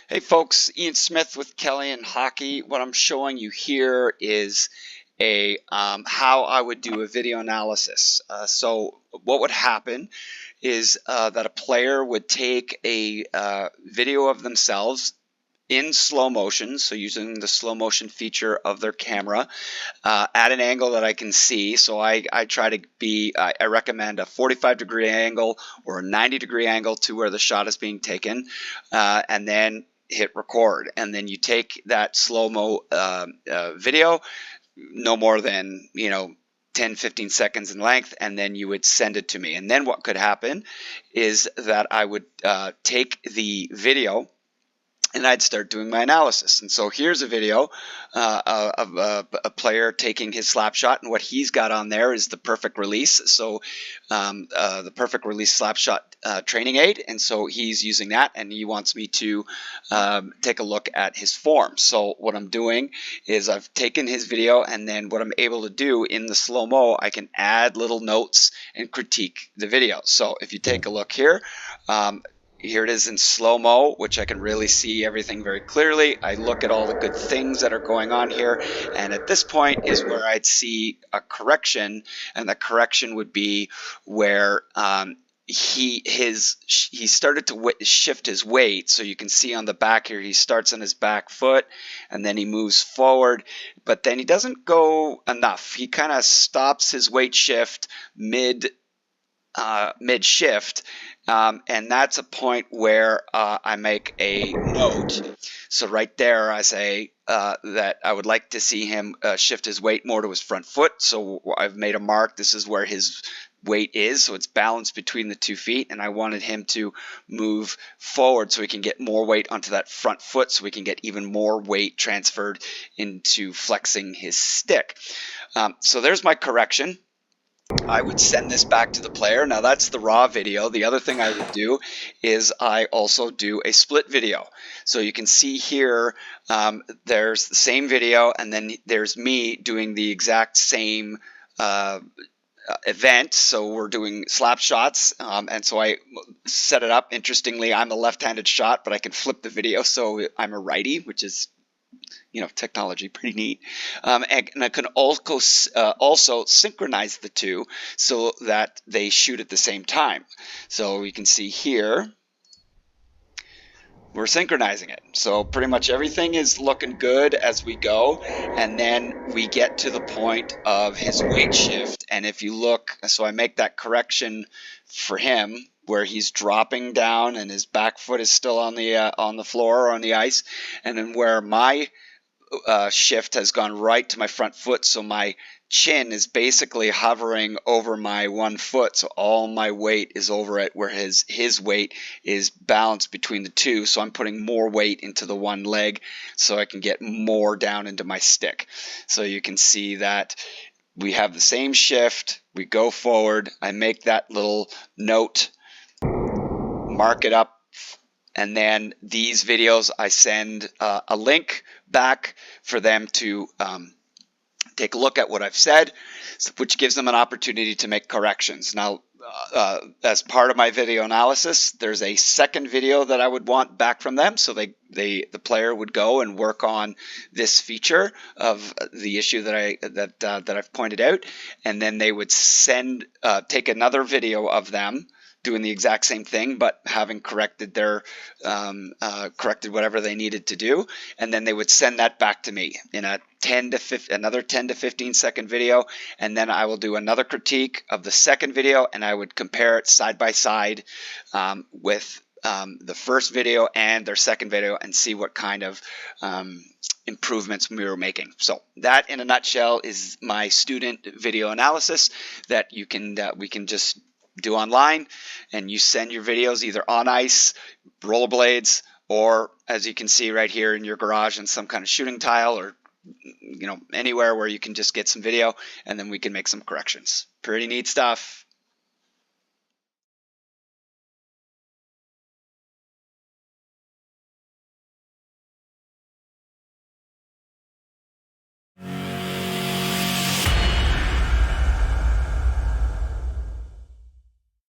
Hey folks, Ian Smith with Kellian Hockey. What I'm showing you here is how I would do a video analysis. So what would happen is that a player would take a video of themselves in slow motion, so using the slow motion feature of their camera at an angle that I can see. So I try to be, I recommend a 45-degree angle or a 90-degree angle to where the shot is being taken, and then hit record. And then you take that slow-mo video, no more than 10-15 seconds in length, and then you would send it to me. And then what could happen is that I would take the video and I'd start doing my analysis. And so here's a video of a player taking his slap shot, and what he's got on there is the perfect release. So the perfect release slap shot training aid, and so he's using that, and he wants me to take a look at his form. So what I'm doing is I've taken his video, and then what I'm able to do in the slow-mo, I can add little notes and critique the video. So if you take a look here, here it is in slow-mo, which I can really see everything very clearly. I look at all the good things that are going on here, and at this point is where I'd see a correction, and the correction would be where he started to shift his weight. So you can see on the back here, he starts on his back foot, and then he moves forward, but then he doesn't go enough. He kind of stops his weight shift mid shift, and that's a point where I make a note. So right there I say that I would like to see him shift his weight more to his front foot. So I've made a mark. This is where his weight is, so it's balanced between the 2 feet, and I wanted him to move forward so he can get more weight onto that front foot, so we can get even more weight transferred into flexing his stick. So there's my correction. I would send this back to the player. Now that's the raw video. The other thing I would do is I also do a split video. So you can see here there's the same video, and then there's me doing the exact same event. So we're doing slap shots, and so I set it up. Interestingly, I'm a left-handed shot, but I can flip the video, so I'm a righty, which is technology, pretty neat. And I can also synchronize the two so that they shoot at the same time. So you can see here, we're synchronizing it. So pretty much everything is looking good as we go. And then we get to the point of his weight shift. And if you look, so I make that correction for him where he's dropping down and his back foot is still on the floor or on the ice. And then where my shift has gone right to my front foot, so my chin is basically hovering over my 1 foot, so all my weight is over it, where his weight is balanced between the two, so I'm putting more weight into the one leg so I can get more down into my stick. So you can see that we have the same shift, we go forward, I make that little note, mark it up, and then these videos I send a link back for them to take a look at what I've said, which gives them an opportunity to make corrections. Now, as part of my video analysis, there's a second video that I would want back from them, so the player would go and work on this feature of the issue that I've pointed out, and then they would take another video of them doing the exact same thing, but having corrected their corrected whatever they needed to do, and then they would send that back to me in a another 10 to 15 second video, and then I will do another critique of the second video, and I would compare it side by side with the first video and their second video, and see what kind of improvements we were making. So that, in a nutshell, is my student video analysis that we can just do online, and you send your videos either on ice, rollerblades, or as you can see right here in your garage in some kind of shooting tile, or anywhere where you can just get some video, and then we can make some corrections. Pretty neat stuff.